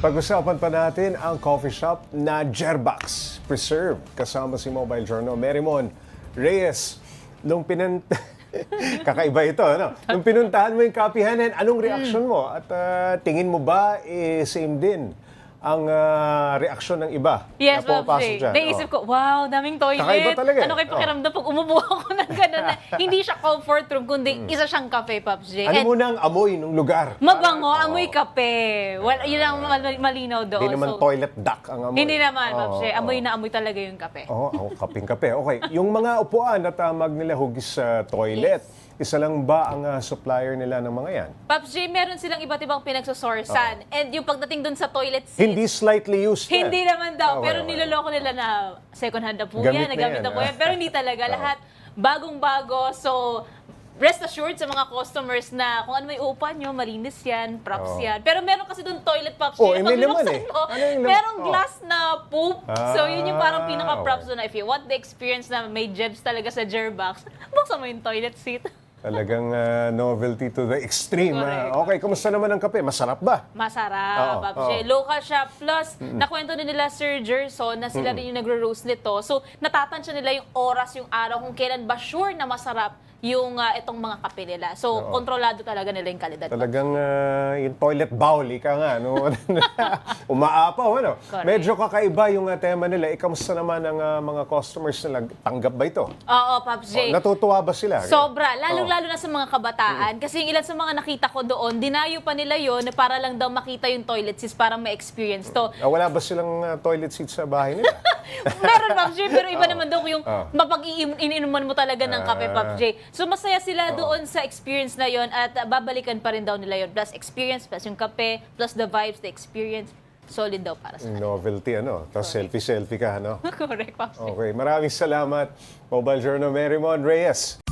Pag-usapan pa natin ang coffee shop na Jerbox Preserve kasama si Mobile Journal. Merrimon Reyes, nung kakaiba ito, ano? Nung pinuntahan mo yung kapihanan, anong reaksyon mo? At tingin mo ba same din ang reaksyon ng iba Yes, na pumapasok Pops J. dyan? Naisip ko, wow, daming toilet. Kakaiba talaga eh. Ano kayo pakiramdam pag umupo ako ng gano'n na hindi siya comfort room, kundi isa siyang cafe, Pops J. Ano And muna ang amoy ng lugar? mabango, amoy kape. Yun ang malinaw doon. Hindi naman So, toilet duck ang amoy. Hindi naman, Pops J. Amoy Oo. na amoy talaga yung kape. Oo, kaping-kape. Okay, yung mga upuan na tamag nila hugis sa toilet, isa lang ba ang supplier nila ng mga yan? Pops J, meron silang iba't ibang pinagsosourcean. And yung pagdating doon sa toilet seat, Hindi slightly used na. hindi naman daw. Okay, pero okay. niloloko nila na second hand na po Gamit yan, na nagamit yan, na po ah. yan. Pero hindi talaga. Lahat bagong-bago. So, rest assured sa mga customers na kung ano may upan nyo, malinis yan, props yan. Pero meron kasi doon toilet, Pops J. may laman binuksan eh. mo, Ano yung laman? merong Oh. glass na poop. So, yun yung parang Ah, pinaka-props okay. doon. If you want the experience na may jebs talaga sa Jerbox, buksan mo yung toilet seat. Talagang novelty to the extreme. Correct. Okay, kumusta naman ang kape? Masarap ba? Masarap, Oo, Pops oo. J. Local siya. Plus, nakwento din nila Sir Gerson na sila din yung nagro-roast nito. So, natatansya nila yung oras, yung araw, kung kailan ba sure na masarap yung itong mga kape nila. So, kontrolado talaga nila yung kalidad. Talagang yung toilet bowl, ika nga, no? Umaapaw, ano? Correct. Medyo kakaiba yung tema nila. Kamusta naman ang mga customers nila? Tanggap ba ito? Oo, Pops J. Natutuwa ba sila? Sobra. Lalo na sa mga kabataan. Kasi yung ilan sa mga nakita ko doon, dinayo pa nila yon para lang daw makita yung toilet seats, para ma-experience to. Wala ba silang toilet seat sa bahay nila? Meron, Pops J, pero iba naman daw yung mapag-iniinuman mo talaga ng kape, Pops J. So, masaya sila doon sa experience na yon at babalikan pa rin daw nila yon. Plus experience, plus yung kape, plus the vibes, the experience. Solid daw para sa Novelty, ano? Tapos selfie-selfie ka, ano? Correct, Pops J. Okay, maraming salamat. Mobile Journal Merrimon Reyes.